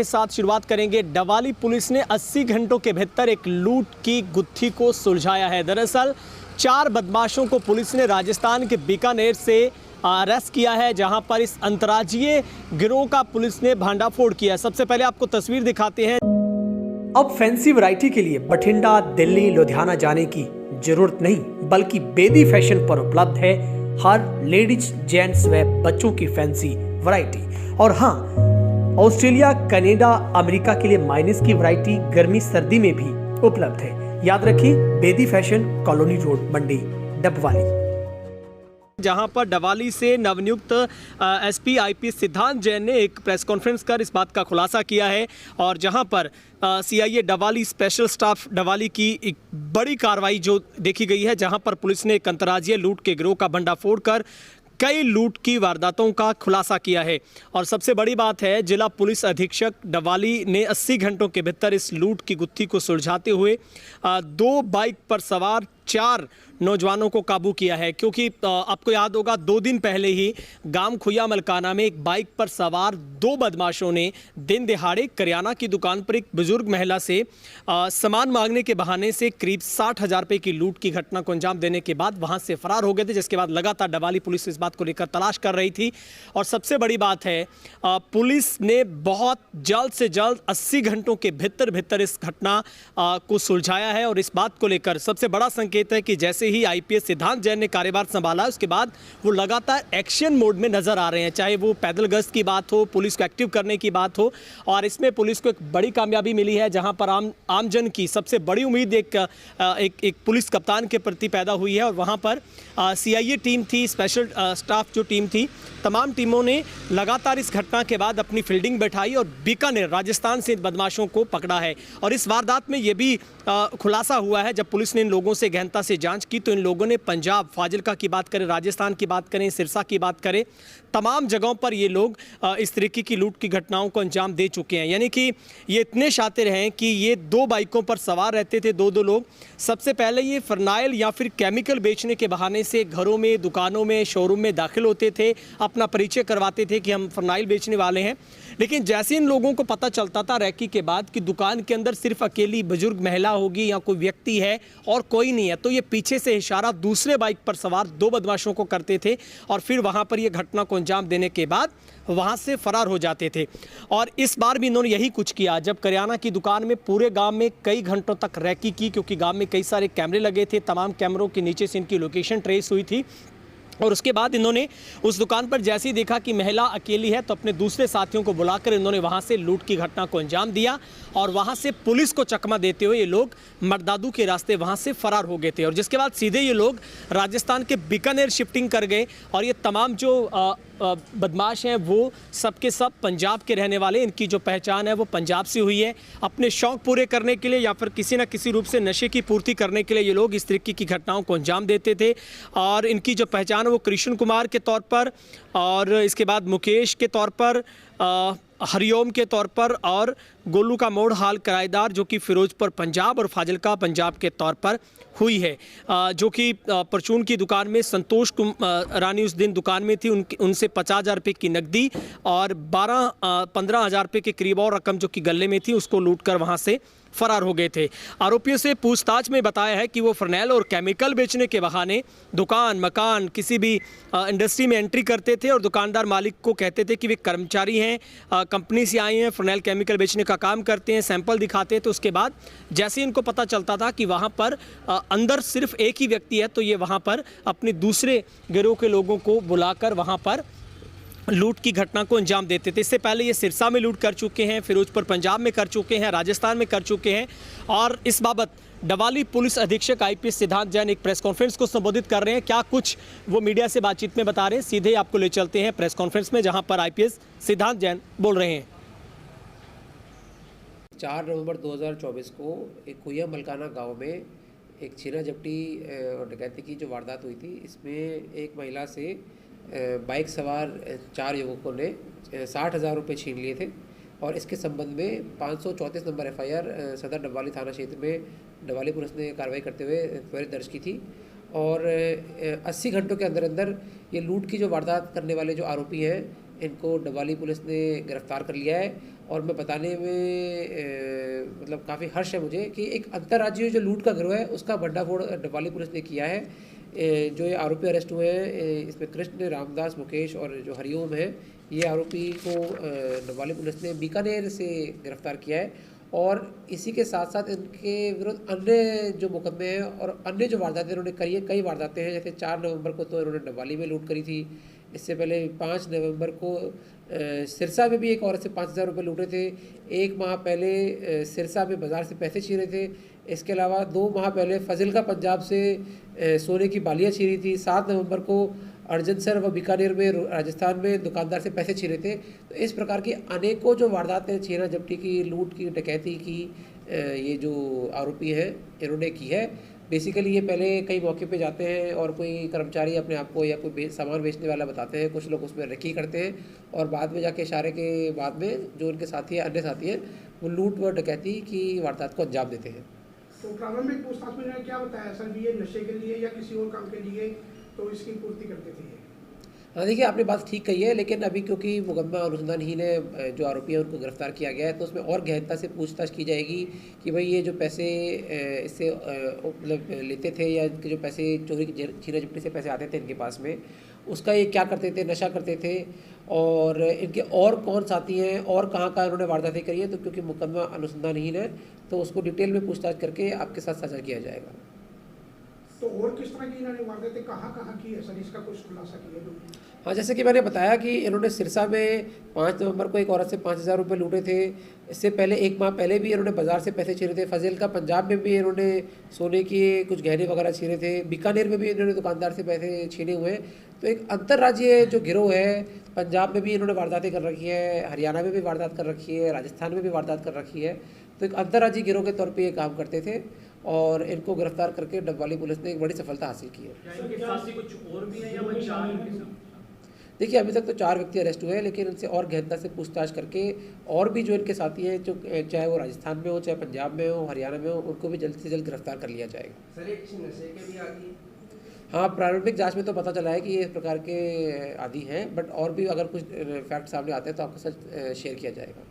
के साथ शुरुआत करेंगे। डवाली पुलिस ने 80 घंटों के भीतर एक लूट की गुत्थी को सुलझाया है। दरअसल 4 बदमाशों को पुलिस ने राजस्थान के बीकानेर से अरेस्ट किया है, जहां पर इस अंतर्राज्यीय गिरोह का पुलिस ने भांडाफोड़ किया। सबसे पहले आपको तस्वीर दिखाते हैं। अब फैंसी वैरायटी के लिए बठिंडा, दिल्ली, लुधियाना जाने की जरूरत नहीं, बल्कि बेदी फैशन पर उपलब्ध है हर लेडीज, जेंट्स व बच्चों की फैंसी वैरायटी। और हाँ, ऑस्ट्रेलिया, कनाडा, अमेरिका के लिए माइनस की वैरायटी गर्मी सर्दी में भी उपलब्ध है। याद रखिए, बेदी फैशन, कॉलोनी रोड, मंडी, डबवाली। जहां पर डवाली से नवनियुक्त एसपी आईपीएस सिद्धांत जैन ने एक प्रेस कॉन्फ्रेंस कर इस बात का खुलासा किया है, और जहां पर CIA Dabwali special staff Dabwali की एक बड़ी कार्रवाई जो देखी गई है, जहां पर पुलिस ने एक अंतर्राज्यीय लूट के गिरोह का भंडाफोड़ कर कई लूट की वारदातों का खुलासा किया है। और सबसे बड़ी बात है, जिला पुलिस अधीक्षक डवाली ने 80 घंटों के भीतर इस लूट की गुत्थी को सुलझाते हुए 2 बाइक पर सवार 4 नौजवानों को काबू किया है। क्योंकि आपको याद होगा, 2 दिन पहले ही गांव खुया मलकाना में एक बाइक पर सवार 2 बदमाशों ने दिन दिहाड़े करियाना की दुकान पर एक बुजुर्ग महिला से सामान मांगने के बहाने से करीब 60,000 रुपये की लूट की घटना को अंजाम देने के बाद वहां से फरार हो गए थे, जिसके बाद लगातार डवाली पुलिस इस बात को लेकर तलाश कर रही थी। और सबसे बड़ी बात है, पुलिस ने बहुत जल्द से जल्द 80 घंटों के भीतर इस घटना को सुलझाया है। और इस बात को लेकर सबसे बड़ा संकेत है कि जैसे ही आईपीएस सिद्धांत जैन ने कार्यभार संभाला, उसके बाद वो लगातार एक्शन मोड में नजर आ रहे हैं। चाहे वो पैदल गश्त की बात हो, पुलिस को एक्टिव करने की बात हो, और इसमें पुलिस को एक बड़ी कामयाबी मिली है, जहां पर आमजन की सबसे बड़ी उम्मीद एक पुलिस कप्तान के प्रति पैदा हुई है। और वहां पर सीआईए टीम थी, स्पेशल स्टाफ जो टीम थी, तमाम टीमों ने लगातार इस घटना के बाद अपनी फील्डिंग बैठाई और बीकानेर, राजस्थान से बदमाशों को पकड़ा है। और इस वारदात में यह भी खुलासा हुआ है, जब पुलिस ने इन लोगों से गहनता से जांच की, तो इन लोगों ने पंजाब, फाजिलका की बात करें, राजस्थान की बात करें, सिरसा की बात करें, तमाम जगहों पर ये लोग इस तरीके की लूट की घटनाओं को अंजाम दे चुके हैं। यानी कि ये इतने शातिर हैं कि ये 2 बाइकों पर सवार रहते थे, 2-2 लोग। सबसे पहले ये फर्नाइल या फिर केमिकल बेचने के बहाने से घरों में, दुकानों में, शोरूम में दाखिल होते थे, अपना परिचय करवाते थे कि हम फर्नाइल बेचने वाले हैं। लेकिन जैसे इन लोगों को पता चलता था रैकी के बाद कि दुकान के अंदर सिर्फ अकेली बुजुर्ग महिला होगी या कोई व्यक्ति है और कोई नहीं है, तो ये पीछे से इशारा दूसरे बाइक पर सवार 2 बदमाशों को करते थे, और फिर वहां पर ये घटना को अंजाम देने के बाद वहां से फरार हो जाते थे। और इस बार भी इन्होंने यही कुछ किया, जब करियाना की दुकान में पूरे गांव में कई घंटों तक रैकी की, क्योंकि गांव में कई सारे कैमरे लगे थे, तमाम कैमरों के नीचे से इनकी लोकेशन ट्रेस हुई थी। और उसके बाद इन्होंने उस दुकान पर जैसे ही देखा कि महिला अकेली है, तो अपने दूसरे साथियों को बुलाकर इन्होंने वहां से लूट की घटना को अंजाम दिया, और वहां से पुलिस को चकमा देते हुए ये लोग मरदादू के रास्ते वहां से फरार हो गए थे। और जिसके बाद सीधे ये लोग राजस्थान के बीकानेर शिफ्टिंग कर गए, और ये तमाम जो बदमाश हैं वो सबके सब पंजाब के रहने वाले। इनकी जो पहचान है वो पंजाब से हुई है। अपने शौक पूरे करने के लिए या फिर किसी न किसी रूप से नशे की पूर्ति करने के लिए ये लोग इस तरीके की घटनाओं को अंजाम देते थे। और इनकी जो पहचान है वो कृष्ण कुमार के तौर पर, और इसके बाद मुकेश के तौर पर, हरिओम के तौर पर, और गोलू का मोड़ हाल किराएदार जो कि फिरोजपुर पंजाब और फाजिलका पंजाब के तौर पर हुई है। जो कि परचून की दुकान में संतोष रानी उस दिन दुकान में थी, उनसे 50,000 रुपये की नकदी और 15,000 रुपये के करीब और रकम जो कि गले में थी, उसको लूट कर वहाँ से फरार हो गए थे। आरोपियों से पूछताछ में बताया है कि वो फर्नेल और केमिकल बेचने के बहाने दुकान, मकान, किसी भी इंडस्ट्री में एंट्री करते थे, और दुकानदार मालिक को कहते थे कि वे कर्मचारी हैं, कंपनी से आए हैं, फर्नेल केमिकल बेचने का काम करते हैं, सैंपल दिखाते हैं। तो उसके बाद जैसे इनको पता चलता था कि वहाँ पर अंदर सिर्फ एक ही व्यक्ति है, तो ये वहाँ पर अपने दूसरे गिरोह के लोगों को बुलाकर वहाँ पर लूट की घटना को अंजाम देते थे। इससे पहले ये सिरसा में लूट कर चुके हैं, फिरोजपुर पंजाब में कर चुके हैं, राजस्थान में कर चुके हैं। और इस बाबत डवाली पुलिस अधीक्षक आईपीएस सिद्धांत जैन एक प्रेस कॉन्फ्रेंस को संबोधित कर रहे हैं। क्या कुछ वो मीडिया से बातचीत में बता रहे हैं, सीधे आपको ले चलते हैं प्रेस कॉन्फ्रेंस में, जहां पर आईपीएस सिद्धांत जैन बोल रहे हैं। 4 नवंबर 2024 को एक खुया मलकाना गाँव में एक छीना झपटी और डकैती की जो वारदात हुई थी, इसमें एक महिला से बाइक सवार 4 युवकों ने 60,000 रुपये छीन लिए थे। और इसके संबंध में 534 नंबर एफआईआर सदर डबवाली थाना क्षेत्र में डबवाली पुलिस ने कार्रवाई करते हुए त्वरित दर्ज की थी। और 80 घंटों के अंदर अंदर ये लूट की जो वारदात करने वाले जो आरोपी हैं, इनको डबवाली पुलिस ने गिरफ्तार कर लिया है। और मैं बताने में मतलब काफ़ी हर्ष है मुझे कि एक अंतर्राज्यीय जो लूट का गिरोह है उसका भंडाफोड़ डबवाली पुलिस ने किया है। जो ये आरोपी अरेस्ट हुए हैं इसमें कृष्ण, रामदास, मुकेश और जो हरिओम है, ये आरोपी को डबवाली पुलिस ने बीकानेर से गिरफ्तार किया है। और इसी के साथ साथ इनके विरुद्ध अन्य जो मुकदमे हैं और अन्य जो वारदातें इन्होंने करी है, कई वारदातें हैं। जैसे 4 नवंबर को तो इन्होंने डबवाली में लूट करी थी। इससे पहले 5 नवंबर को सिरसा में भी एक औरत से 5,000 रुपये लूटे थे। 1 माह पहले सिरसा में बाज़ार से पैसे छीने थे। इसके अलावा 2 माह पहले फाजिल्का पंजाब से सोने की बालियाँ छीनी थी। 7 नवंबर को अर्जनसर व बीकानेर में राजस्थान में दुकानदार से पैसे छीने थे। तो इस प्रकार की अनेकों जो वारदातें छीना झपटी की, लूट की, डकैती की ये जो आरोपी हैं इन्होंने की है। बेसिकली ये पहले कई मौके पे जाते हैं और कोई कर्मचारी अपने आप को या कोई सामान बेचने वाला बताते हैं, कुछ लोग उसमें रेकी करते हैं और बाद में जाके इशारे के बाद में जो उनके साथी हैं, अन्य साथी हैं, वो लूट व डकैती की वारदात को अंजाम देते हैं। तो प्रारंभिक पूछताछ में उन्होंने क्या बताया सर, ये नशे के लिए या किसी और काम के लिए तो इसकी पूर्ति करते थे? हाँ देखिए, आपने बात ठीक कही है, लेकिन अभी क्योंकि मुकदमा अनुसंधानहीन है, जो आरोपी है उनको गिरफ्तार किया गया है, तो उसमें और गहनता से पूछताछ की जाएगी कि भाई ये जो पैसे इससे मतलब लेते थे या इनके जो पैसे चोरी छीना झपटी से पैसे आते थे इनके पास में, उसका ये क्या करते थे, नशा करते थे और इनके और कौन साथी हैं और कहाँ इन्होंने वारदातें करी है। तो क्योंकि मुकदमा अनुसंधानहीन है तो उसको डिटेल में पूछताछ करके आपके साथ साझा किया जाएगा। तो और किस तरह की इन्होंने वारदातें कहाँ की है सर, इसका कुछ खुलासा किया तो? हाँ, जैसे कि मैंने बताया कि इन्होंने सिरसा में 5 नवंबर को एक औरत से 5,000 रुपये लूटे थे। इससे पहले 1 माह पहले भी इन्होंने बाज़ार से पैसे छीने थे। फाजिल्का पंजाब में भी इन्होंने सोने के कुछ गहने वगैरह छीने थे। बीकानेर में भी इन्होंने दुकानदार से पैसे छीने हुए हैं। तो एक अंतर्राज्यीय जो गिरोह है, पंजाब में भी इन्होंने वारदातें कर रखी है, हरियाणा में भी वारदात कर रखी है, राजस्थान में भी वारदात कर रखी है। तो एक अंतर्राज्यीय गिरोह के तौर पे ये काम करते थे और इनको गिरफ्तार करके डबवाली पुलिस ने एक बड़ी सफलता हासिल की है। देखिए, अभी तक तो 4 व्यक्ति अरेस्ट हुए हैं, लेकिन इनसे और गहनता से पूछताछ करके और भी जो इनके साथी हैं, जो चाहे वो राजस्थान में हो, चाहे पंजाब में हो, हरियाणा में हो, उनको भी जल्द से जल्द गिरफ्तार कर लिया जाएगा। सर, एक नशे के भी आदि? हाँ, प्रारंभिक जांच में तो पता चला है कि ये इस प्रकार के आदि हैं, बट और भी अगर कुछ फैक्ट सामने आते हैं तो आपके साथ शेयर किया जाएगा।